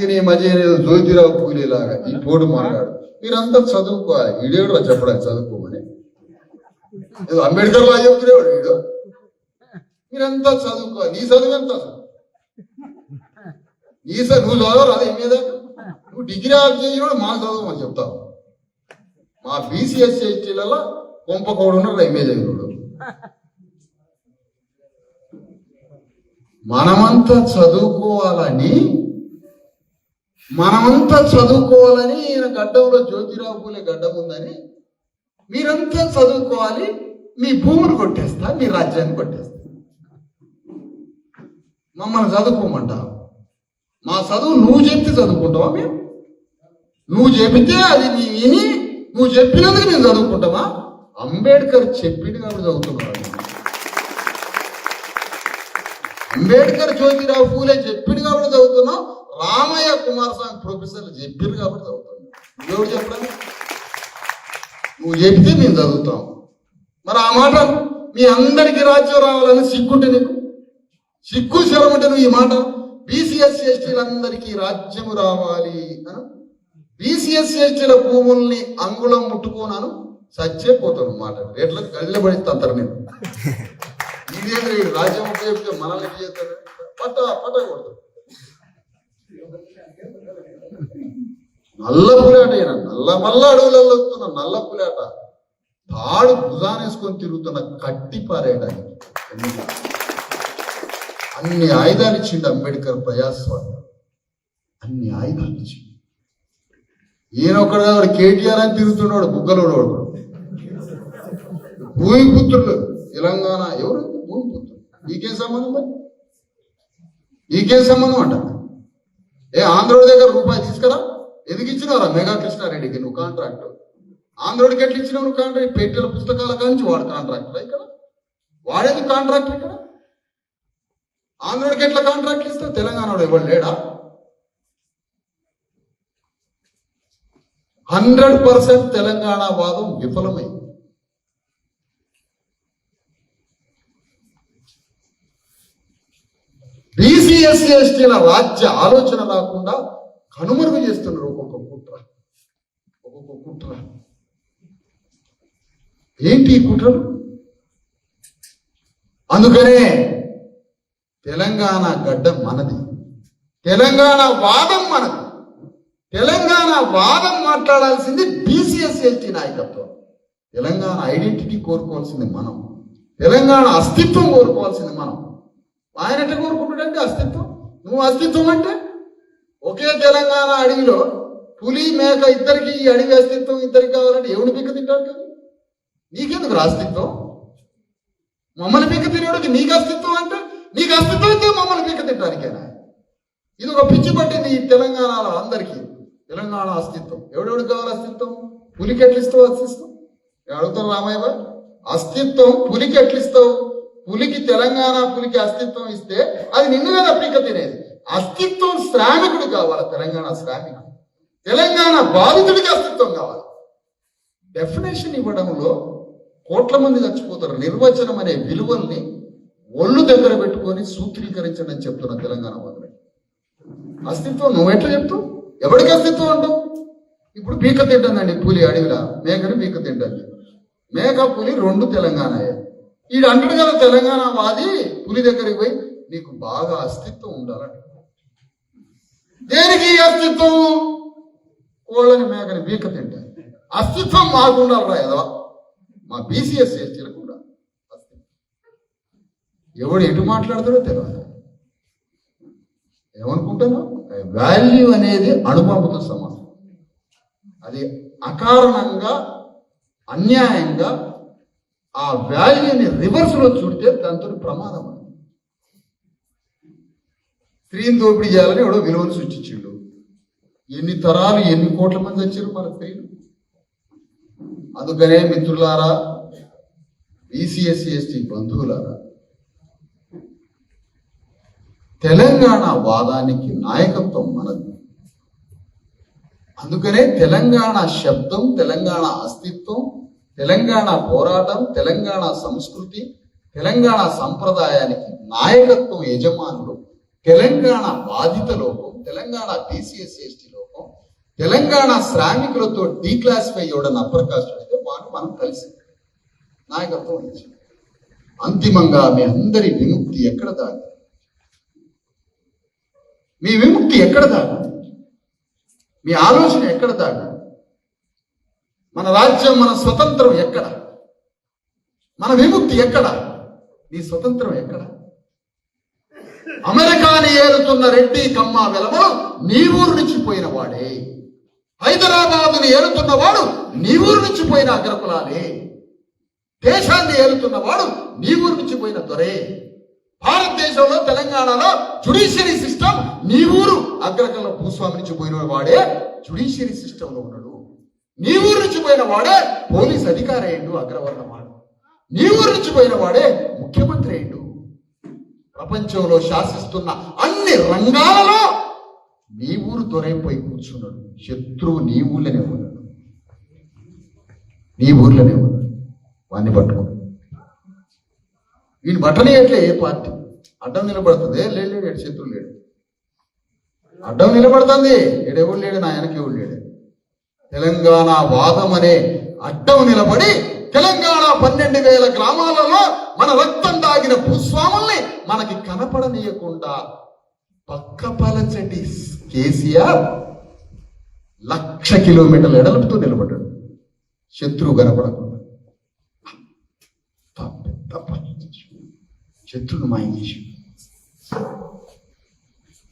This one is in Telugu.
అందుకని ఈ మధ్య జ్యోతిరావు పూలేలాగా ఈ పోటు మాట్లాడు మీరంతా చదువుకోవాలి. ఈడేడు చెప్పడానికి చదువుకోమని అంబేద్కర్ లా చెప్తురేవాడు వీడు. మీరంతా చదువుకోవాలి. నీ చదువు ఎంత నువ్వు చదవరు అదే మీద నువ్వు డిగ్రీ ఆఫ్ చేసినోడు మాకు చదవమని చెప్తావు. మా బీసీఎస్సీ ఎస్టీలలో కొంపకోడు ఉన్నాడు ఎంఏ చదివినోడు. మనమంతా చదువుకోవాలని ఈయన గడ్డంలో జ్యోతిరావు పూలే గడ్డం ఉందని మీరంతా చదువుకోవాలి. మీ భూములు కొట్టేస్తా, మీ రాజ్యాన్ని కొట్టేస్తా. మమ్మల్ని చదువుకోమంటావు. మా చదువు నువ్వు చెప్తే చదువుకుంటావా? మేము నువ్వు చెబితే అది నీ విని నువ్వు చెప్పినందుకు నేను చదువుకుంటావా? అంబేద్కర్ చెప్పింది కాబట్టి చదువుతున్నాడు. అంబేద్కర్ జ్యోతిరావు పూలే చెప్పింది కాబట్టి చదువుతున్నావు. రామయ్య కుమారస్వామి ప్రొఫెసర్లు చెప్పింది కాబట్టి చదువుతున్నావు. ఎవరు చెప్పడం? నువ్వు చెప్తే మేము చదువుతాం. మరి ఆ మాట మీ అందరికీ రాజ్యం రావాలని సిగ్గుంటే నీకు సిగ్గు శరమంటే నువ్వు ఈ మాట బీసీఎస్సీ ఎస్టీలందరికీ రాజ్యం రావాలి అని బీసీఎస్సీ ఎస్టీల భూముల్ని అంగుళం ముట్టుకోనాను సచ్చే పోతాను మాట రేట్ల గళ్ళ పడిస్తాను నేను. ఇదేంద్ర రాజ్యం ఉపయోగిస్తే మనల్ని చేస్తాడు పట్ట కొడతాడు. నల్ల పులాట అయినా మల్ల అడవులలో వస్తున్న నల్ల పులాట తాడు భుజానేసుకొని తిరుగుతున్న కట్టి పారేయడానికి అన్ని ఆయుధాలు ఇచ్చిండు అంబేద్కర్ ప్రజాస్వామ్యం. అన్ని ఆయుధాలు ఇచ్చిండు. ఈయన ఒక్కడు వాడు కేటీఆర్ అని తిరుగుతున్నాడు బుగ్గలోడు. భూమి పుత్రుడు తెలంగాణ ఎవరు భూమి పుత్రుడు నీకేం సంబంధం? మరి నీకేం సంబంధం అంట? ఆంధ్రోడి దగ్గర రూపాయి తీసుకురా. ఎందుకు ఇచ్చినవరా మెగా కృష్ణారెడ్డికి నువ్వు కాంట్రాక్ట్? ఆంధ్రోడికి ఎట్లా ఇచ్చినావు నువ్వు కాంట్రాక్ట్? పెట్టెల పుస్తకాల కాంచి వాడు కాంట్రాక్టర్ ఇక్కడ. వాడేది కాంట్రాక్టర్ ఇక్కడ? ఆంధ్రోడికి ఎట్లా కాంట్రాక్ట్ ఇస్తావు? తెలంగాణలో ఎవరు లేడా? 100% తెలంగాణ వాదం విఫలమైంది. బీసీఎస్సీ ఎస్టీల రాజ్య ఆలోచన రాకుండా కనుమరుగు చేస్తున్నారు ఒక్కొక్క కుట్ర. ఏంటి ఈ కుట్రలు? అందుకనే తెలంగాణ గడ్డ మనది, తెలంగాణ వాదం మనది. తెలంగాణ వాదం మాట్లాడాల్సింది బీసీఎస్సీ ఎస్టీ నాయకత్వం. తెలంగాణ ఐడెంటిటీ కోరుకోవాల్సింది మనం, తెలంగాణ అస్తిత్వం కోరుకోవాల్సింది మనం. ఆయన ఎట్లా కోరుకుంటాడంటే అస్తిత్వం. నువ్వు అస్తిత్వం అంటే ఒకే తెలంగాణ అడవిలో పులి మేక ఇద్దరికి ఈ అడవి అస్తిత్వం ఇద్దరికి కావాలంటే ఎవడు పిక్క తింటాడు కదా? నీకెందుకు అస్తిత్వం? మమ్మల్ని పిక్క తినేవాడికి నీకు అస్తిత్వం అంటే నీకు అస్తిత్వం అయితే మమ్మల్ని పిక్క తింటానికేనా? ఇది ఒక పిచ్చి పట్టింది ఈ తెలంగాణలో అందరికీ. తెలంగాణ అస్తిత్వం ఎవడెవడికి కావాలి? అస్తిత్వం పులికి ఎట్లిస్తావు? అస్తిత్వం అడుగుతాను రామయ్య. అస్తిత్వం పులికి ఎట్లిస్తావు? పులికి తెలంగాణ పులికి అస్తిత్వం ఇస్తే అది నిన్ను కదా పిక్క తినేది. అస్తిత్వం శ్రామికుడు కావాలి. తెలంగాణ శ్రామికుడు, తెలంగాణ బాధితుడికి అస్తిత్వం కావాలి. డెఫినేషన్ ఇవ్వడంలో కోట్ల మంది చచ్చిపోతారు. నిర్వచనం అనే విలువల్ని ఒళ్ళు దగ్గర పెట్టుకొని సూత్రీకరించండి అని చెప్తున్నా తెలంగాణ వాదులు. అస్తిత్వం నువ్వు ఎట్లా చెప్తావు? ఎవరికి అస్తిత్వం అంటావు? ఇప్పుడు పీక తింటుందండి పులి అడవిలా, మేకని పీక తింటుంది. మేక పులి రెండు తెలంగాణయే. ఈడు అంటాడు కదా తెలంగాణ వాది పులి దగ్గరికి పోయి నీకు బాగా అస్తిత్వం ఉండాలంట. దేనికి అస్తిత్వం? కోళ్ళని మేకని పీక తింటారు. అస్తిత్వం మాకు ఉండాలరా ఏదో మా బీసీఎస్సీ ఎస్టీలకు కూడా అస్తిత్వం. ఎవడు ఎటు మాట్లాడతాడో తెలియదు. ఏమనుకుంటాను? వాల్యూ అనేది అణుబాంబుతో సమానం. అది అకారణంగా అన్యాయంగా ఆ వాల్యూని రివర్స్ లో చూడితే దాంతో ప్రమాదం. స్త్రీని దోపిడీ చేయాలని ఎవడో విలువలు సృష్టించిండు. ఎన్ని తరాలు ఎన్ని కోట్ల మంది వచ్చారు మన స్త్రీలు. అందుకనే మిత్రులారా, బీసీఎస్సీ ఎస్టీ బంధువులారా, తెలంగాణ వాదానికి నాయకత్వం మనది. అందుకనే తెలంగాణ శబ్దం, తెలంగాణ అస్తిత్వం, తెలంగాణ పోరాటం, తెలంగాణ సంస్కృతి, తెలంగాణ సంప్రదాయానికి నాయకత్వం యజమానులు తెలంగాణ బాధిత లోకం తెలంగాణ బీసీఎస్ ఎస్టీ లోపం, తెలంగాణ శ్రామికులతో డీక్లాసిఫై అయ్యడం అప్పర్ కాస్ట్ అయితే వాడు మనం కలిసి నాయకత్వం వహించాం. అంతిమంగా మీ అందరి విముక్తి ఎక్కడ దాగి? మీ విముక్తి ఎక్కడ దాగి? మీ ఆలోచన ఎక్కడ దాగి? మన రాజ్యం, మన స్వతంత్రం ఎక్కడ? మన విముక్తి ఎక్కడ? నీ స్వతంత్రం ఎక్కడ? అమెరికాని ఏలుతున్న రెడ్డి కమ్మ వెలమలు నీ ఊరు నుంచి పోయిన వాడే. హైదరాబాదుని ఏలుతున్న వాడు నీ ఊరు నుంచి పోయిన అగ్రకులాలే. దేశాన్ని ఏలుతున్న వాడు నీ ఊరు నుంచి పోయిన దొరే. భారతదేశంలో తెలంగాణలో జుడిషియరీ సిస్టమ్ నీ ఊరు అగ్రకుల భూస్వామి నుంచి పోయిన వాడే జుడిషియరీ సిస్టంలో ఉన్నాడు. నీ ఊరు నుంచి పోయిన వాడే పోలీస్ అధికారి అయ్యిండు అగ్రవర్ణమాడు. నీ ఊరు నుంచి పోయిన వాడే ముఖ్యమంత్రి అయ్యిండు. ప్రపంచంలో శాసిస్తున్న అన్ని రంగాలలో నీ ఊరు దొరైపోయి కూర్చున్నాడు. శత్రువు నీ ఊళ్ళనే ఉన్నాడు, నీ ఊర్లోనే ఉన్నాడు. వాడిని పట్టుకో. వీడిని బట్టనేయట్లే ఏ పార్టీ. అడ్డం నిలబడుతుంది, లేడు శత్రువు లేడు. అడ్డం నిలబడుతుంది, ఎడెవడు లేడు, నా వెనక ఎవడు లేడు. తెలంగాణ వాదం అనే అడ్డం నిలబడి తెలంగాణ 12,000 గ్రామాలలో మన రక్తం దాగిన భూస్వాముల్ని మనకి కనపడనీయకుండా పక్కపలచటి కేసీఆర్ 1,00,000 కిలోమీటర్ల ఎడలుపుతూ నిలబడ్డాడు. శత్రువు కనపడకుండా శత్రువును మాయం చేసి